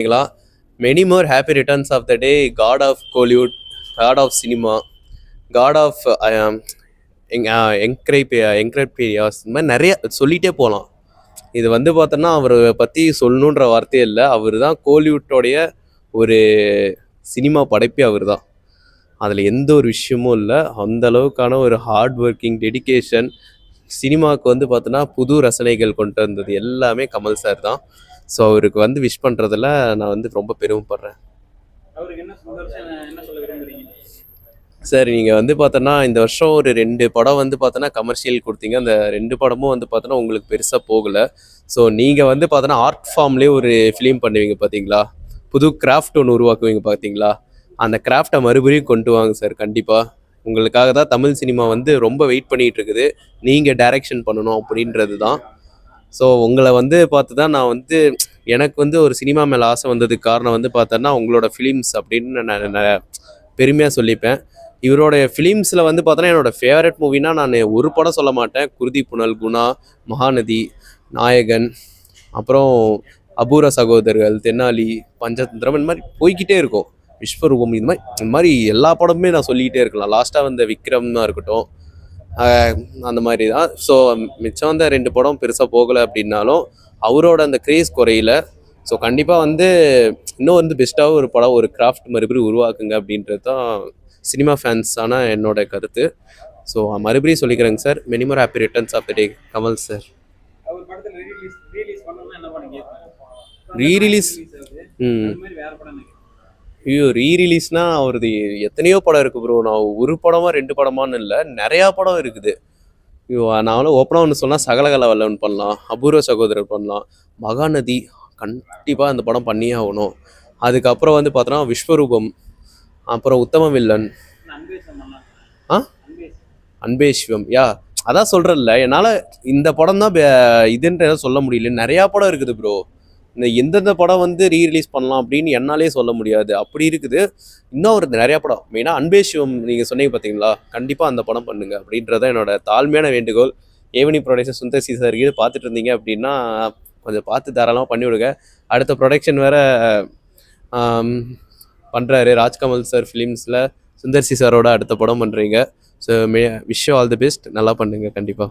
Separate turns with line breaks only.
சரிங்களா? Many more happy returns of the day, god of Kollywood, god of cinema, god of என்கிரைபீரியாஸ், இந்த மாதிரி நிறைய சொல்லிகிட்டே போகலாம். இது வந்து பார்த்தோன்னா அவரை பற்றி சொல்லணுன்ற வார்த்தையே இல்லை. அவர் தான் கோலிவுட்டோடைய ஒரு சினிமா படைப்பே அவர் தான். அதில் எந்த ஒரு விஷயமும் இல்லை. அந்த அளவுக்கான ஒரு ஹார்ட் ஒர்க்கிங், டெடிகேஷன், சினிமாவுக்கு வந்து பார்த்தோன்னா புது ரசனைகள் கொண்டு வந்தது எல்லாமே கமல் சார் தான். ஸோ அவருக்கு வந்து விஷ் பண்ணுறதுல நான் வந்து ரொம்ப பெருமைப்படுறேன். சார் நீங்கள் வந்து பார்த்தோன்னா இந்த வருஷம் ஒரு 2 படம் வந்து பார்த்தோன்னா கமர்ஷியல் கொடுத்தீங்க. அந்த 2 படமும் வந்து பார்த்தோன்னா உங்களுக்கு பெருசாக போகலை. ஸோ நீங்கள் வந்து பார்த்தோன்னா ஆர்ட் ஃபார்ம்லேயே ஒரு ஃபிலிம் பண்ணுவீங்க பார்த்தீங்களா, புது கிராஃப்ட் ஒன்று உருவாக்குவீங்க பார்த்தீங்களா, அந்த கிராஃப்டை மறுபடியும் கொண்டு வாங்க சார். கண்டிப்பாக உங்களுக்காக தான் தமிழ் சினிமா வந்து ரொம்ப வெயிட் பண்ணிகிட்டு இருக்குது. நீங்கள் டைரக்ஷன் பண்ணணும் அப்படின்றது தான். ஸோ உங்களை வந்து பார்த்து தான் நான் வந்து எனக்கு வந்து ஒரு சினிமா மேலே ஆசை வந்ததுக்கு காரணம் வந்து பார்த்தோன்னா உங்களோட ஃபிலிம்ஸ் அப்படின்னு நான் பெருமையாக சொல்லிப்பேன். இவரோடைய ஃபிலிம்ஸில் வந்து பார்த்தோன்னா என்னோடய ஃபேவரட் மூவினா நான் ஒரு படம் சொல்ல மாட்டேன். குருதி புனல், குணா, மகாநதி, நாயகன், அப்புறம் அபூர்வ சகோதரர்கள், தென்னாலி, பஞ்சதந்திரம், இந்த மாதிரி போய்கிட்டே இருக்கும். விஸ்வரூபம், இந்த மாதிரி எல்லா படமுமே நான் சொல்லிக்கிட்டே இருக்கலாம். லாஸ்ட்டாக வந்த விக்ரம்னா இருக்கட்டும், அந்த மாதிரி தான். ஸோ மிச்சம் வந்த 2 படம் பெருசாக போகலை அப்படின்னாலும் அவரோட அந்த கிரேஸ் குறையில. ஸோ கண்டிப்பாக வந்து இன்னும் வந்து பெஸ்ட்டாக ஒரு படம், ஒரு கிராஃப்ட் மறுபடியும் உருவாக்குங்க அப்படின்றது தான் சினிமா ஃபேன்ஸான என்னோட கருத்து. ஸோ மறுபடியும் சொல்லிக்கிறேங்க sir, many more happy returns of the day Kamal sir. Re-release ஐயோ, ரீரிலீஸ்னால் அவரது எத்தனையோ படம் இருக்குது ப்ரோ. நான் ஒரு படமாக 2 படமானு இல்லை, நிறையா படம் இருக்குது. ஐயோ, நானும் ஓப்பனாக ஒன்று சொன்னால் சகலகல வல்லவன் பண்ணலாம், அபூர்வ சகோதரர் பண்ணலாம், மகாநதி கண்டிப்பாக அந்த படம் பண்ணியே ஆகணும். அதுக்கப்புறம் வந்து பார்த்தோன்னா விஸ்வரூபம், அப்புறம் உத்தம வில்லன், அன்பே சிவம். அதான் சொல்கிறேன்ல, என்னால் இந்த படம் தான் இதுன்ற சொல்ல முடியல. நிறையா படம் இருக்குது ப்ரோ. இந்த எந்தெந்த படம் வந்து ரீரிலீஸ் பண்ணலாம் அப்படின்னு என்னாலே சொல்ல முடியாது, அப்படி இருக்குது. இன்னும் ஒரு நிறையா படம், மெயினாக அன்பே சிவம் நீங்கள் சொன்னீங்க பார்த்தீங்களா, கண்டிப்பாக அந்த படம் பண்ணுங்க அப்படின்றத என்னோட தாழ்மையான வேண்டுகோள். ஏவனி ப்ரொடக்ஷன் சுந்தர் சி சார் இது பார்த்துட்டு இருந்தீங்க அப்படின்னா கொஞ்சம் பார்த்து தாராளமாக பண்ணிவிடுங்க. அடுத்த ப்ரொடக்ஷன் வேறு பண்ணுறாரு ராஜ்கமல் சார் ஃபிலிம்ஸில். சுந்தர் சி சாரோட அடுத்த படம் பண்ணுறீங்க. So wish all the best. நல்லா பண்ணுங்க கண்டிப்பாக.